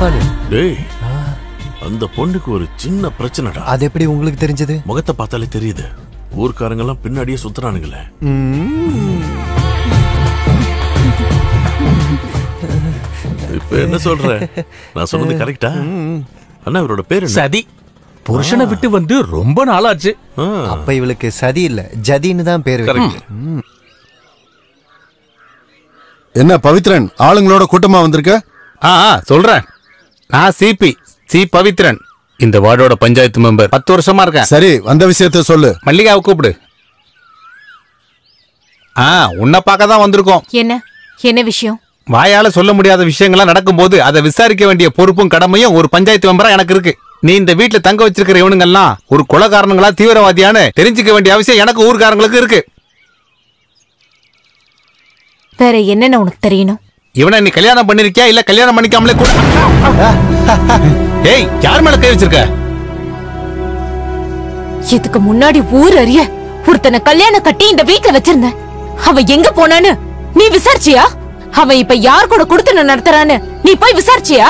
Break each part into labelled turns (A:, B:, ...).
A: தாழ்பாடு.
B: டேய், அந்த பொண்ணுக்கு ஒரு சின்ன பிரச்சனைடா.
A: அது எப்படி உங்களுக்கு தெரிஞ்சது?
B: முகத்தை பார்த்தாலே தெரியுது. ஊர்க்காரங்க எல்லாம் பின்னாடியே சுத்துறானுங்களே. இப்ப என்ன சொல்ற? நான் சொன்னது கரெக்டா? அண்ணா இவரோட பேரு
C: சதி. புருஷனை விட்டு வந்து ரொம்ப நாளாச்சு.
A: அப்ப இவளுக்கு சதி இல்ல, ஜதின்னு தான் பேரு.
D: என்ன பவித்ரன், ஆளுங்களோட கூட்டமா வந்திருக்க?
E: சொல்றேன். நான் சிபி சி பவித்ரன், இந்த வார்டோட பஞ்சாயத்து மெம்பர். 10 வருஷமா இருக்கேன்.
D: சரி, வந்த விஷயத்த சொல்லு.
E: மல்லிகாவை கூப்பிடு. உன்னை பார்க்க தான் வந்திருக்கோம்.
F: என்ன விஷயம்?
E: வாயால சொல்ல முடியாத விஷயங்கள்லாம் நடக்கும்போது அதை விசாரிக்க வேண்டிய பொறுப்பும் கடமையும் ஒரு பஞ்சாயத்து மெம்பரா எனக்கு இருக்கு. நீ இந்த வீட்டுல தங்க வச்சிருக்கிற இவனுங்கெல்லாம் ஒரு கொலைகாரங்களா தீவிரவாதியான்னு தெரிஞ்சுக்க வேண்டிய அவசியம் எனக்கு ஊர்காரங்களுக்கு இருக்கு.
F: வேற என்னன்னு உனக்கு தெரியணும்?
E: இவனை நீ கல்யாணம் பண்ணிருக்கியா இல்ல கல்யாணம் பண்ணிக்காமலே கூட? ஏய், யார் மேல கை வச்சிருக்க?
F: இதுக்கு முன்னாடி ஊர் அறிய ஒருத்தனை கல்யாணம் கட்டி இந்த வீட்டுல வச்சிருந்த. அவ எங்க போனான்னு நீ விசாரிச்சியா? அவன் இப்ப யார் கூட குடுத்து நடத்துறான்னு நீ போய் விசாரிச்சியா?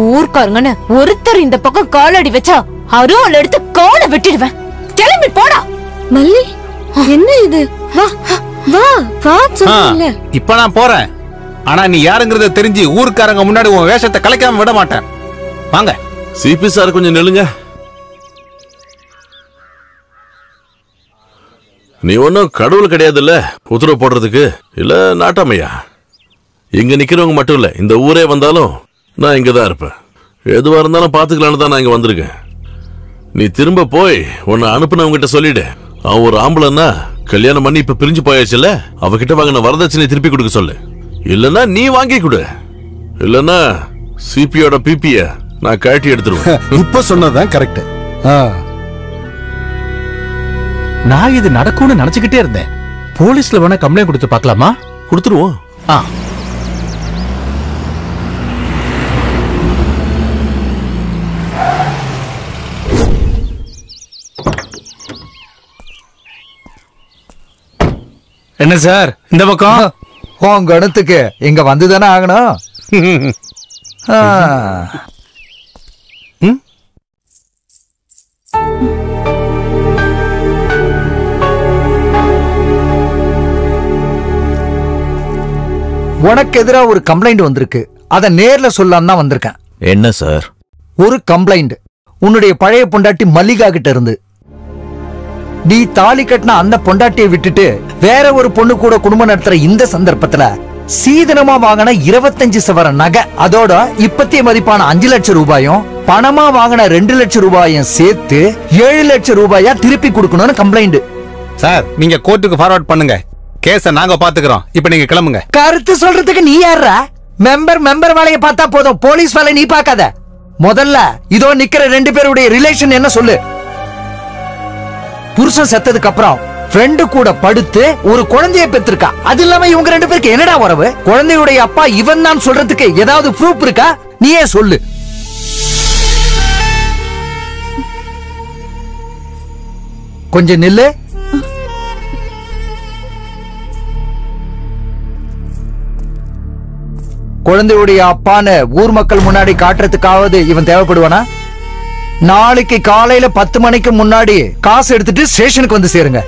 F: ஊர்க்காரங்கன்னு ஒருத்தர் இந்த பக்கம் காலடி வச்சா அருவாள் எடுத்து காலை வெட்டிடுவேன். கிளம்பி போடா.
G: மல்லி, என்ன இது? வா வா வா சொல்ல.
E: இப்ப நான் போறேன். ஆனா நீ யாருங்கறத தெரிஞ்சு ஊர்க்காரங்க முன்னாடி உன் வேஷத்தை கலைக்காம விட மாட்டேன். வாங்க.
B: சிபி சார் கொஞ்சம் நில்லுங்க. நீ ஒன்னும் கடவுள் கிடையாதுல்ல உத்தரவு போடுறதுக்கு, இல்ல நாட்டாமையா? இங்க நிக்கிறவங்க மட்டும் இல்ல, இந்த ஊரே வந்தாலும் நான் இங்கதான் இருப்பேன். எதுவா இருந்தாலும் பாத்துக்கலான்னு தான் நான் இங்க வந்திருக்கேன். நீ திரும்ப போய் உன்னை அனுப்புனவங்கிட்ட சொல்லிடு. அவன் ஒரு ஆம்பளைன்னா கல்யாணம் பண்ணி இப்ப பிரிஞ்சு போயாச்சுல்ல, அவகிட்ட வாங்கின வரதட்சணை திருப்பி கொடுக்க சொல்லு. இல்லன்னா நீ வாங்கி கொடு, இல்லன்னா சிபியோட பிபிய நான் கழட்டி எடுத்துருவேன்.
D: இப்ப சொன்னதான் கரெக்ட்.
C: நான் இது நடக்கும்னு நினைச்சுக்கிட்டே இருந்தேன். போலீஸ்ல வேணா கம்ப்ளைண்ட் கொடுத்து பார்க்கலாமா?
B: கொடுத்துருவோம்.
E: என்ன சார் இந்த பக்கம்?
H: உன் கணத்துக்கு இங்க வந்துதானே ஆகணும். உனக்கு எதிரா ஒரு கம்ப்ளைண்ட் வந்திருக்கு. அத நேர்ல சொல்லாம தான் வந்திருக்கேன்.
I: என்ன சார்?
H: ஒரு கம்ப்ளைண்ட் உன்னுடைய பழைய பொண்டாட்டி மல்லிகா கிட்ட இருந்து. நீ தாலி கட்டின அந்த பொண்டாட்டியை விட்டுட்டு வேற ஒரு பொண்ணு கூட குடும்பம் நடத்துற இந்த சந்தர்ப்பத்துல சீதனமா வாங்கின 25 சவரன் நகை, அதோட இப்பத்திய மதிப்பான 5 லட்சம் ரூபாயும் பணமா வாங்கின 2 லட்சம் ரூபாயும் சேர்த்து 7 லட்சம் ரூபாயா திருப்பி கொடுக்கணும்னு கம்ப்ளைண்ட்.
E: சார், நீங்க கோர்ட்டுக்கு ஃபார்வர்ட் பண்ணுங்க. கேஸ நாங்க பாத்துக்கிறோம். இப்ப நீங்க கிளம்புங்க.
H: கருத்து சொல்றதுக்கு நீ யாரா? மெம்பர் வேலையை பார்த்தா போதும், போலீஸ் வேலை நீ பார்க்காத. முதல்ல இதோ நிக்கிற 2 பேருடைய ரிலேஷன் என்ன சொல்லு. புருஷன் செத்ததுக்கு அப்புறம் ஃப்ரெண்டு கூட படுத்து ஒரு குழந்தையை பெற்றிருக்கா. அது இல்லாம இவங்க 2 பேருக்கு என்னடா உறவு? குழந்தையுடைய அப்பா இவன் தான் சொல்றதுக்கு ஏதாவது ப்ரூஃப் இருக்கா? நீயே சொல்லு. கொஞ்சம் நில்லு. குழந்தையுடைய அப்பான்னு ஊர் மக்கள் முன்னாடி காட்டுறதுக்காவது இவன் தேவைப்படுவானா? நாளைக்கு காலையில 10 மணிக்கு முன்னாடி காசு எடுத்துட்டு ஸ்டேஷனுக்கு வந்து சேருங்க.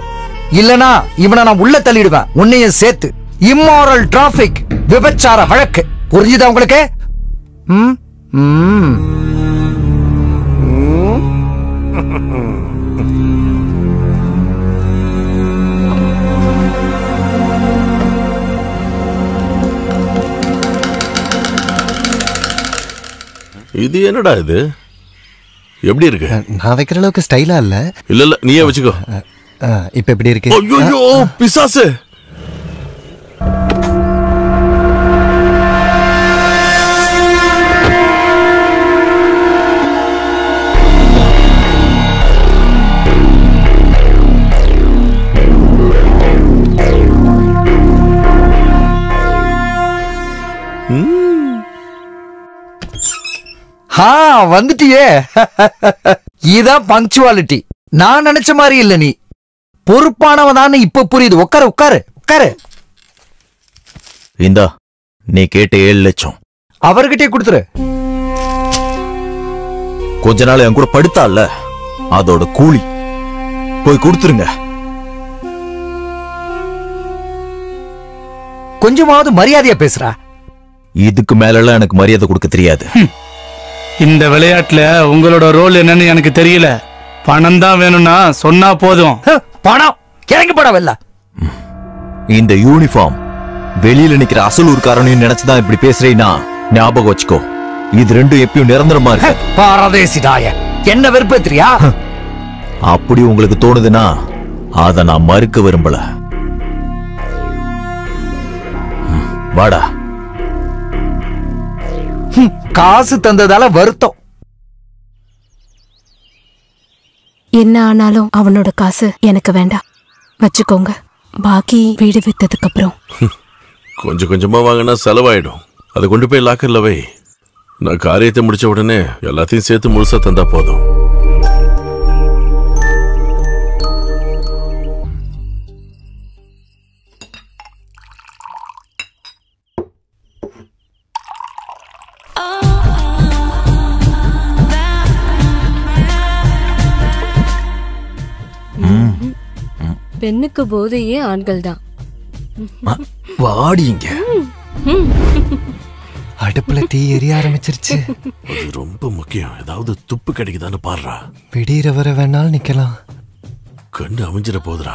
H: இல்லனா இவனை நான் உள்ள தள்ளிடுவேன், உன்னையும் சேர்த்து. இம்மாரல் டிராபிக், விபச்சார வழக்கு. புரிஞ்சுதா உங்களுக்கு?
B: இது என்னடா இது? எப்படி இருக்கு?
A: நான் வைக்கிற அளவுக்கு ஸ்டைலா இல்ல.
B: இல்ல நீயே வச்சுக்கோ.
A: இப்ப எப்படி இருக்கு?
B: ஐயோ பிசாசு!
H: வந்துட்டியே. இதான் பங்க்சுவாலிட்டி. நான் நினைச்ச மாதிரி இல்ல. நீ பொறுப்பானவதான்னு இப்ப புரியுது. உட்காரு உட்காரு உட்காரு.
I: இந்தா, நீ கேட்ட 7 லட்சம்
H: அவர்கிட்டே கொடுத்துரு.
I: கொஞ்ச நாள் என் கூட படுத்தால, அதோட கூலி. போய் கொடுத்துருங்க.
H: கொஞ்சமாவது மரியாதையா பேசுறா.
I: இதுக்கு மேல எனக்கு மரியாதை கொடுக்க தெரியாது.
C: இந்த விளையாட்டுல உங்களோட ரோல் என்னன்னு எனக்கு தெரியல. பணம் தான் வேணும்னா சொன்னா போதும்.
H: பணம் இறங்கி படவில்ல.
I: இந்த யூனிஃபார்ம் வெளியில நிக்கிற அசல் ஊர்காரனையும் நினைச்சுதான் இப்படி பேசுறீன்னா ஞாபகம் வச்சுக்கோ, இது ரெண்டும் எப்பயும் நிரந்தரமா இருக்கு.
H: பாரதேசிடாய, என்ன வெறுப்பேத்திரியா?
I: அப்படி உங்களுக்கு தோணுதுன்னா அத நான் மறுக்க விரும்பல. வாடா.
H: காசு தந்ததால வருத்தம்.
F: என்ன ஆனாலும் அவனோட காசு எனக்கு வேண்டாம், வச்சுக்கோங்க. பாக்கி வீடு வித்ததுக்கு அப்புறம்
B: கொஞ்சம் கொஞ்சமா வாங்கினா செலவாயிடும். அதை கொண்டு போய் லாக்கர்ல வை. நான் காரியத்தை முடிச்ச உடனே எல்லாத்தையும் சேர்த்து முழுசா தந்தா போதும்.
G: பெண்ணுக்கு போதையே ஆண்கள் தான்.
I: வாடிங்க.
A: அடுப்புல தீ எரிய ஆரம்பிச்சிருச்சு.
B: அது ரொம்ப முக்கியம். ஏதாவது துப்பு கிடைக்குதான்னு பாடுறா.
A: விடிகிற வர வேணாலும் நிக்கலாம்.
B: கண்ணு அமைஞ்சிட போதுரா.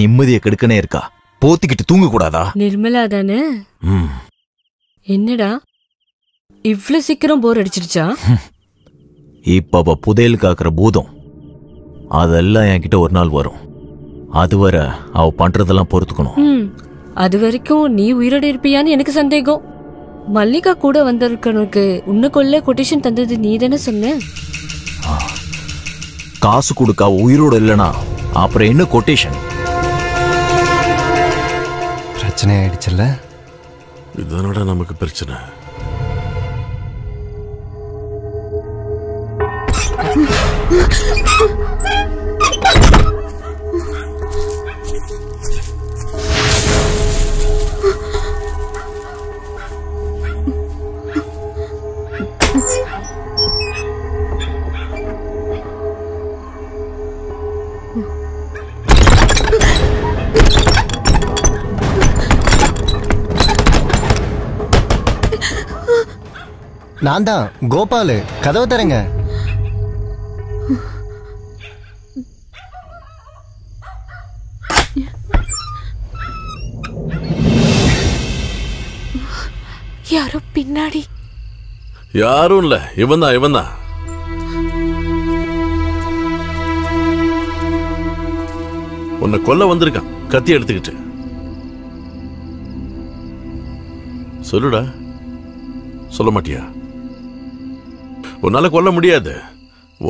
I: நிம்மதியை கெடுக்கனே இருக்கா? போத்திக்கிட்டு தூங்க கூடாதா?
G: நிர்மலா தானே? என்னடா இவ்ளோ சீக்கிரம் போர் அடிச்சிருச்சா?
I: இப்ப அவ புதையல் காக்குற பூதம் அதெல்லாம் என்கிட்ட ஒரு நாள் வரும். அதுவரை அவ பண்றதெல்லாம் பொறுத்துக்கணும்.
G: அது வரைக்கும் நீ உயிரோட இருப்பியான்னு எனக்கு சந்தேகம். மல்லிகா கூட வந்திருக்கனுக்கு உன்னை கொல்ல கொட்டேஷன் தந்தது நீ தானே சொன்ன?
I: காசு கொடுக்க உயிரோட இல்லனா அப்புறம் என்ன கொட்டேஷன்?
A: பிரச்சனை ஆயிடுச்சுல்ல.
B: இதனோட நமக்கு பிரச்சனை.
A: நான் தான் கோபாலு. கதவை தரங்க.
F: யாரோ பின்னாடி.
B: யாரும் இல்ல, இவன் தான். உன்னை கொல்ல வந்திருக்கான் கத்தி எடுத்துக்கிட்டு. சொல்லுடா. சொல்ல மாட்டியா? உன்னால கொல்ல முடியாது.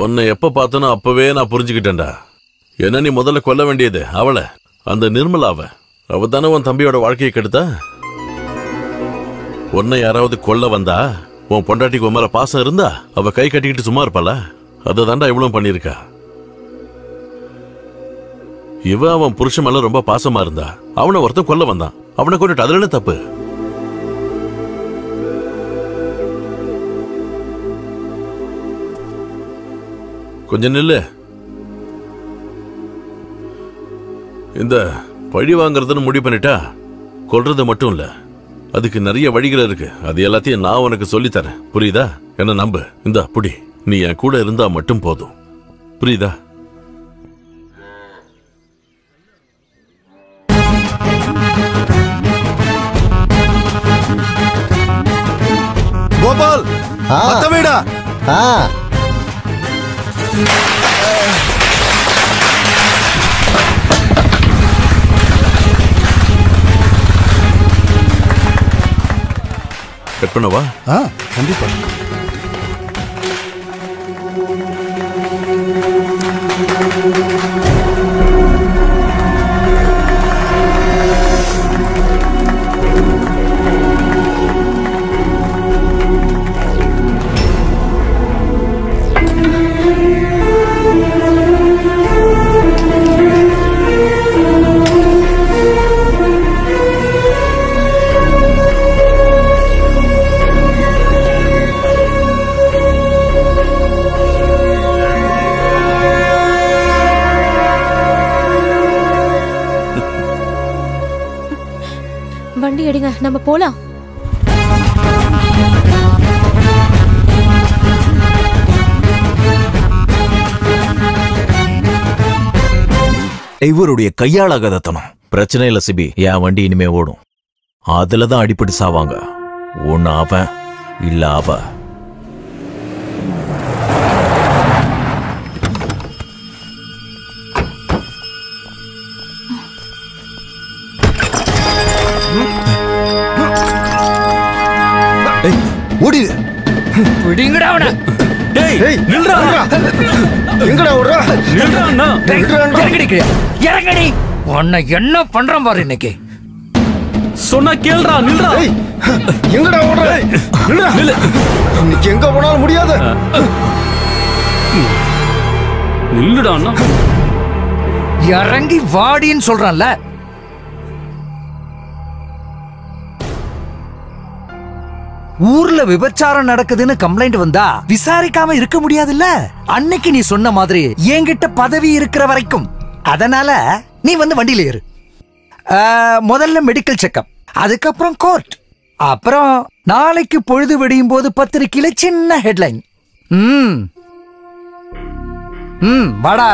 B: உன்னை எப்ப பார்த்தனோ அப்பவே நான் புரிஞ்சுக்கிட்டேன்டா. என்ன நீ முதல்ல கொல்ல வேண்டியது அவளை, அந்த நிர்மலாவ. அவ தானே உன் தம்பியோட வாழ்க்கையை கெடுத்தா. உன்னை யாராவது கொல்ல வந்தா, உன் பொண்டாட்டிக்கு உன் மேல பாசம் இருந்தா அவ கை கட்டிக்கிட்டு சும்மா இருப்பாளா? அதை தாண்டா இவ்வளவு பண்ணிருக்கா. இவ அவன் புருஷன் மேல ரொம்ப பாசமா இருந்தா, அவனை ஒருத்தன் கொல்ல வந்தான், அவனை கொண்டுட்டு அதுல என்ன தப்பு? கொஞ்சம் நில்லு. இந்த பழி வாங்கறதுன்னு முடிவு பண்ணிட்டா கொல்றது மட்டும் இல்ல, அதுக்கு நிறைய வழிகள் இருக்கு. அது எல்லாத்தையும் நான் உனக்கு சொல்லித்தரேன், புரியுதா? என்ன நம்பு. இந்த புடி, நீ என் கூட இருந்தா மட்டும் போதும், புரியுதா?
D: கோபால், வீடா?
B: கட் பண்ணவா?
D: கண்டிப்பா.
G: வண்டி எடுங்க, நம்ம போலாம்.
I: இவருடைய கையாளாகதத்தனம். பிரச்சனை இல்ல சிபி, என் வண்டி இனிமே ஓடும். அதுலதான் அடிப்பட்டு சாவாங்க. ஒன்னு அவன் இல்ல அவ.
A: ஓடி
H: விடுங்கடா அவன.
A: டேய்
C: நில்றா.
A: எங்கடா ஓடுற?
C: நில்றா அண்ணா.
H: இறங்கடி. உன்னை என்ன பண்றான் பாரு இன்னைக்கு.
C: சொன்னா கேளுடா. நில்றா.
A: எங்கடா ஓடுற?
C: நில்லு.
A: இன்னைக்கு எங்க போனாலும் முடியாது.
C: நில்லுடா அண்ணா.
H: இறங்கி வாடின்னு சொல்றான்ல. ஊர்ல விபச்சாரம் நடக்குதுன்னு கம்ப்ளைண்ட் வந்தா விசாரிக்காம இருக்க முடியாதுல்ல. அன்னைக்கு நீ சொன்ன மாதிரி என்கிட்ட பதவி இருக்கிற வரைக்கும். அதனால நீ வந்து வண்டியில ஏறு. முதல்ல மெடிக்கல் செக்அப், அதுக்கப்புறம் கோர்ட், அப்புறம் நாளைக்கு பொழுது விடியும் போது பத்திரிக்கையில சின்ன ஹெட்லைன். வாடா.